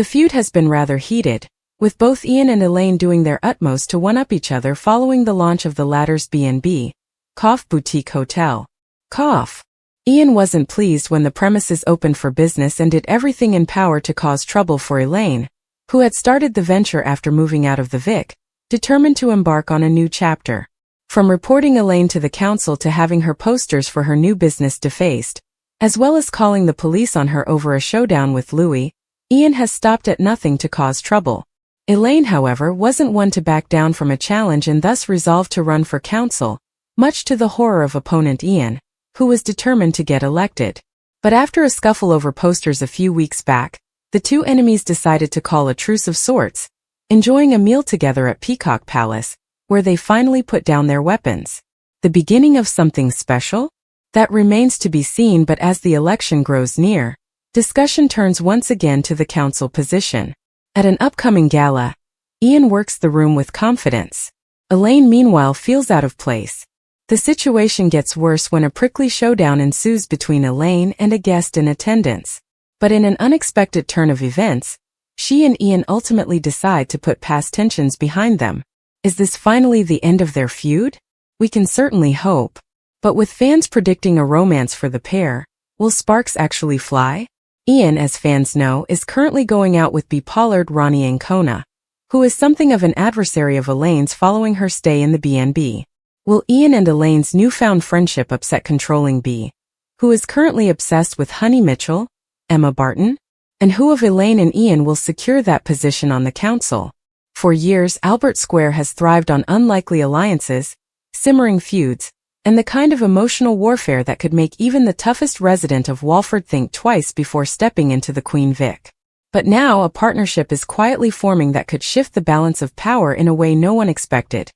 The feud has been rather heated, with both Ian and Elaine doing their utmost to one-up each other following the launch of the latter's B&B, Cough Boutique Hotel. Cough. Ian wasn't pleased when the premises opened for business and did everything in power to cause trouble for Elaine, who had started the venture after moving out of the Vic, determined to embark on a new chapter. From reporting Elaine to the council to having her posters for her new business defaced, as well as calling the police on her over a showdown with Louis, Ian has stopped at nothing to cause trouble. Elaine, however, wasn't one to back down from a challenge and thus resolved to run for council, much to the horror of opponent Ian, who was determined to get elected. But after a scuffle over posters a few weeks back, the two enemies decided to call a truce of sorts, enjoying a meal together at Peacock Palace, where they finally put down their weapons. The beginning of something special? That remains to be seen, but as the election grows near, discussion turns once again to the council position. At an upcoming gala, Ian works the room with confidence. Elaine meanwhile feels out of place. The situation gets worse when a prickly showdown ensues between Elaine and a guest in attendance. But in an unexpected turn of events, she and Ian ultimately decide to put past tensions behind them. Is this finally the end of their feud? We can certainly hope. But with fans predicting a romance for the pair, will sparks actually fly? Ian, as fans know, is currently going out with B. Pollard Ronnie Ancona, who is something of an adversary of Elaine's following her stay in the B&B. Will Ian and Elaine's newfound friendship upset controlling B, who is currently obsessed with Honey Mitchell, Emma Barton? And who of Elaine and Ian will secure that position on the council? For years, Albert Square has thrived on unlikely alliances, simmering feuds, and the kind of emotional warfare that could make even the toughest resident of Walford think twice before stepping into the Queen Vic. But now a partnership is quietly forming that could shift the balance of power in a way no one expected.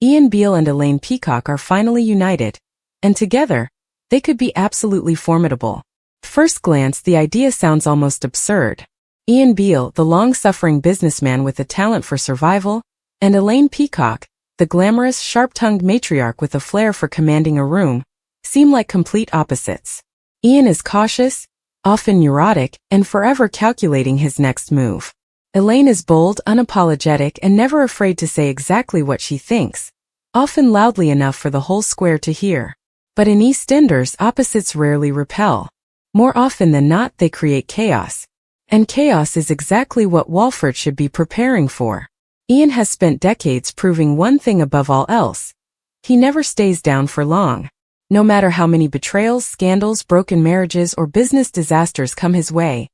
Ian Beale and Elaine Peacock are finally united, and together, they could be absolutely formidable. At first glance, the idea sounds almost absurd. Ian Beale, the long-suffering businessman with a talent for survival, and Elaine Peacock, the glamorous, sharp-tongued matriarch with a flair for commanding a room, seem like complete opposites. Ian is cautious, often neurotic, and forever calculating his next move. Elaine is bold, unapologetic, and never afraid to say exactly what she thinks, often loudly enough for the whole square to hear. But in EastEnders, opposites rarely repel. More often than not, they create chaos. And chaos is exactly what Walford should be preparing for. Ian has spent decades proving one thing above all else. He never stays down for long. No matter how many betrayals, scandals, broken marriages, or business disasters come his way,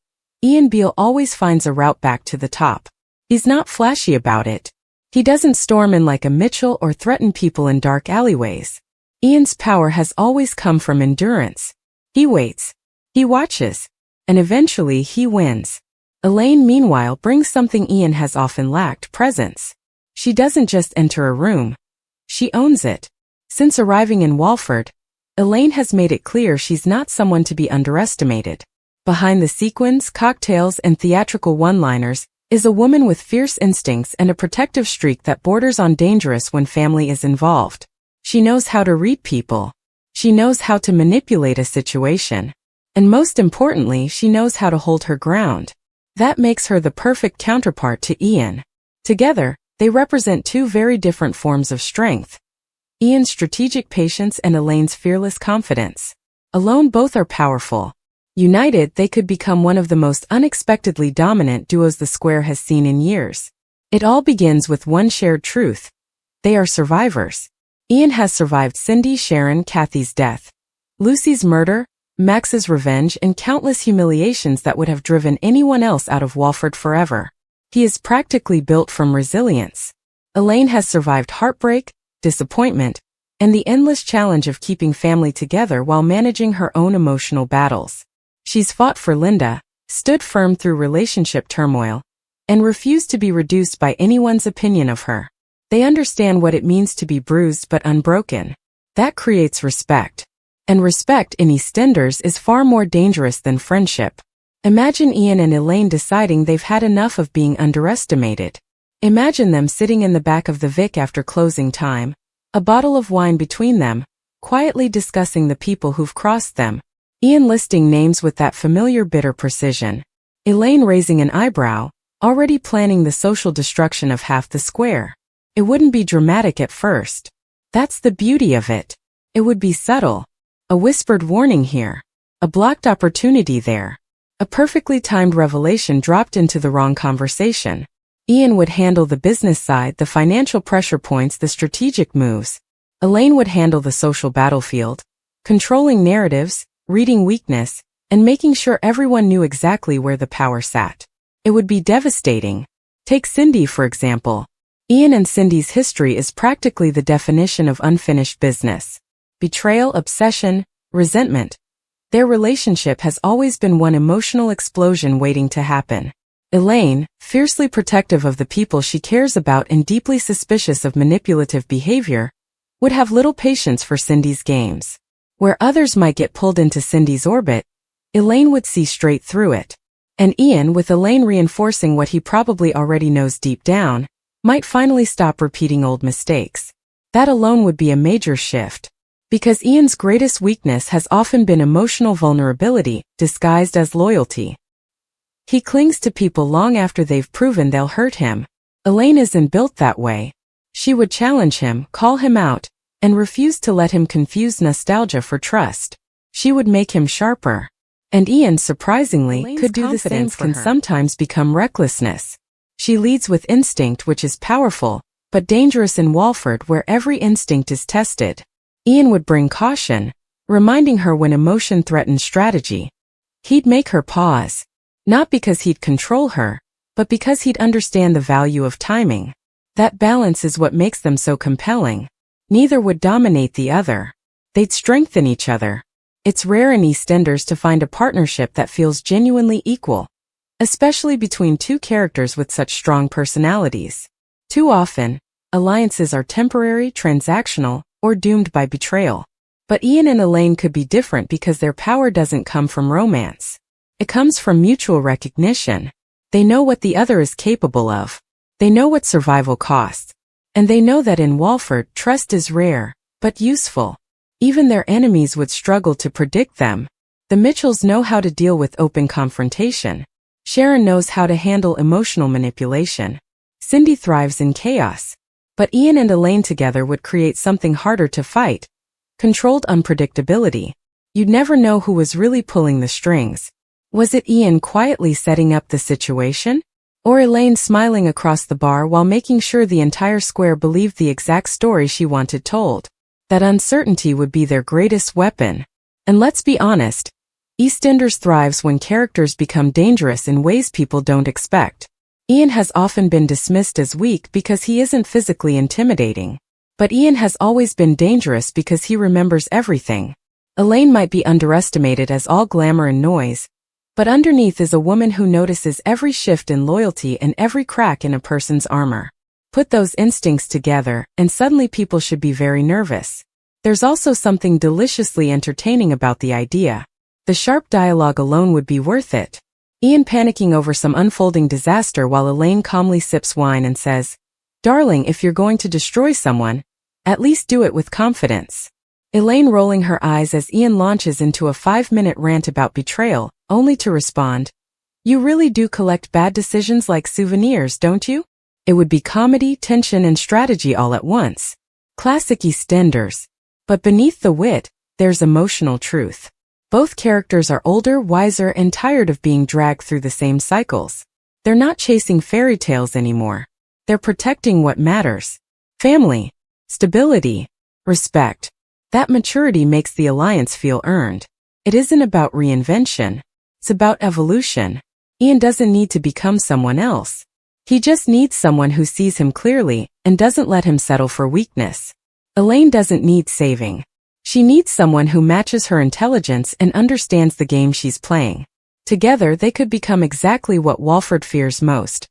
Ian Beale always finds a route back to the top. He's not flashy about it. He doesn't storm in like a Mitchell or threaten people in dark alleyways. Ian's power has always come from endurance. He waits. He watches. And eventually he wins. Elaine, meanwhile, brings something Ian has often lacked: presence. She doesn't just enter a room. She owns it. Since arriving in Walford, Elaine has made it clear she's not someone to be underestimated. Behind the sequins, cocktails, and theatrical one-liners is a woman with fierce instincts and a protective streak that borders on dangerous when family is involved. She knows how to read people. She knows how to manipulate a situation. And most importantly, she knows how to hold her ground. That makes her the perfect counterpart to Ian. Together, they represent two very different forms of strength. Ian's strategic patience and Elaine's fearless confidence. Alone, both are powerful. United, they could become one of the most unexpectedly dominant duos the square has seen in years. It all begins with one shared truth. They are survivors. Ian has survived Cindy, Sharon, Kathy's death, Lucy's murder, Max's revenge, and countless humiliations that would have driven anyone else out of Walford forever. He is practically built from resilience. Elaine has survived heartbreak, disappointment, and the endless challenge of keeping family together while managing her own emotional battles. She's fought for Linda, stood firm through relationship turmoil, and refused to be reduced by anyone's opinion of her. They understand what it means to be bruised but unbroken. That creates respect. And respect in EastEnders is far more dangerous than friendship. Imagine Ian and Elaine deciding they've had enough of being underestimated. Imagine them sitting in the back of the Vic after closing time, a bottle of wine between them, quietly discussing the people who've crossed them. Ian listing names with that familiar bitter precision. Elaine raising an eyebrow, already planning the social destruction of half the square. It wouldn't be dramatic at first. That's the beauty of it. It would be subtle. A whispered warning here. A blocked opportunity there. A perfectly timed revelation dropped into the wrong conversation. Ian would handle the business side, the financial pressure points, the strategic moves. Elaine would handle the social battlefield, controlling narratives, reading weakness, and making sure everyone knew exactly where the power sat. It would be devastating. Take Cindy, for example. Ian and Cindy's history is practically the definition of unfinished business. Betrayal, obsession, resentment. Their relationship has always been one emotional explosion waiting to happen. Elaine, fiercely protective of the people she cares about and deeply suspicious of manipulative behavior, would have little patience for Cindy's games. Where others might get pulled into Cindy's orbit, Elaine would see straight through it. And Ian, with Elaine reinforcing what he probably already knows deep down, might finally stop repeating old mistakes. That alone would be a major shift. Because Ian's greatest weakness has often been emotional vulnerability, disguised as loyalty. He clings to people long after they've proven they'll hurt him. Elaine isn't built that way. She would challenge him, call him out, and refuse to let him confuse nostalgia for trust. She would make him sharper. And Ian, surprisingly, Elaine's could do the same. confidence Can for her. sometimes become recklessness. She leads with instinct, which is powerful, but dangerous in Walford, where every instinct is tested. Ian would bring caution, reminding her when emotion threatened strategy. He'd make her pause. Not because he'd control her, but because he'd understand the value of timing. That balance is what makes them so compelling. Neither would dominate the other. They'd strengthen each other. It's rare in EastEnders to find a partnership that feels genuinely equal, especially between two characters with such strong personalities. Too often, alliances are temporary, transactional, or doomed by betrayal. But Ian and Elaine could be different because their power doesn't come from romance. It comes from mutual recognition. They know what the other is capable of. They know what survival costs. And they know that in Walford, trust is rare, but useful. Even their enemies would struggle to predict them. The Mitchells know how to deal with open confrontation. Sharon knows how to handle emotional manipulation. Cindy thrives in chaos. But Ian and Elaine together would create something harder to fight. Controlled unpredictability. You'd never know who was really pulling the strings. Was it Ian quietly setting up the situation? Or Elaine smiling across the bar while making sure the entire square believed the exact story she wanted told? That uncertainty would be their greatest weapon. And let's be honest, EastEnders thrives when characters become dangerous in ways people don't expect. Ian has often been dismissed as weak because he isn't physically intimidating. But Ian has always been dangerous because he remembers everything. Elaine might be underestimated as all glamour and noise, but underneath is a woman who notices every shift in loyalty and every crack in a person's armor. Put those instincts together, and suddenly people should be very nervous. There's also something deliciously entertaining about the idea. The sharp dialogue alone would be worth it. Ian panicking over some unfolding disaster while Elaine calmly sips wine and says, "Darling, if you're going to destroy someone, at least do it with confidence." Elaine rolling her eyes as Ian launches into a 5-minute rant about betrayal, only to respond, "You really do collect bad decisions like souvenirs, don't you?" It would be comedy, tension, and strategy all at once. Classic EastEnders. But beneath the wit, there's emotional truth. Both characters are older, wiser, and tired of being dragged through the same cycles. They're not chasing fairy tales anymore. They're protecting what matters. Family, stability, respect. That maturity makes the alliance feel earned. It isn't about reinvention. It's about evolution. Ian doesn't need to become someone else. He just needs someone who sees him clearly and doesn't let him settle for weakness. Elaine doesn't need saving. She needs someone who matches her intelligence and understands the game she's playing. Together, they could become exactly what Walford fears most.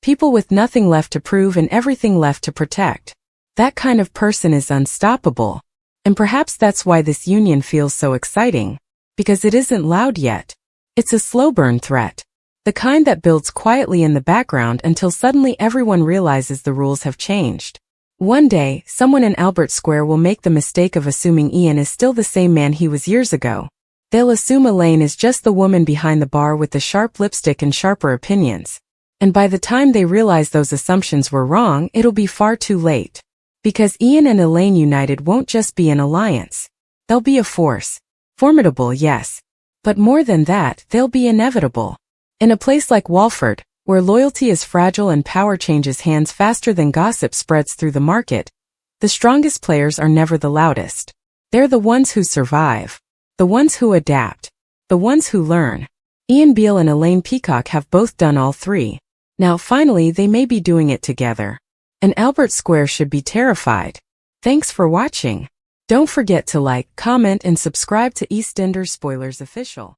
People with nothing left to prove and everything left to protect. That kind of person is unstoppable. And perhaps that's why this union feels so exciting. Because it isn't loud yet. It's a slow burn threat. The kind that builds quietly in the background until suddenly everyone realizes the rules have changed. One day, someone in Albert Square will make the mistake of assuming Ian is still the same man he was years ago. They'll assume Elaine is just the woman behind the bar with the sharp lipstick and sharper opinions. And by the time they realize those assumptions were wrong, it'll be far too late. Because Ian and Elaine united won't just be an alliance. They'll be a force. Formidable, yes. But more than that, they'll be inevitable. In a place like Walford, where loyalty is fragile and power changes hands faster than gossip spreads through the market, the strongest players are never the loudest. They're the ones who survive. The ones who adapt. The ones who learn. Ian Beale and Elaine Peacock have both done all three. Now finally they may be doing it together. And Albert Square should be terrified. Thanks for watching. Don't forget to like, comment and subscribe to EastEnders Spoilers Official.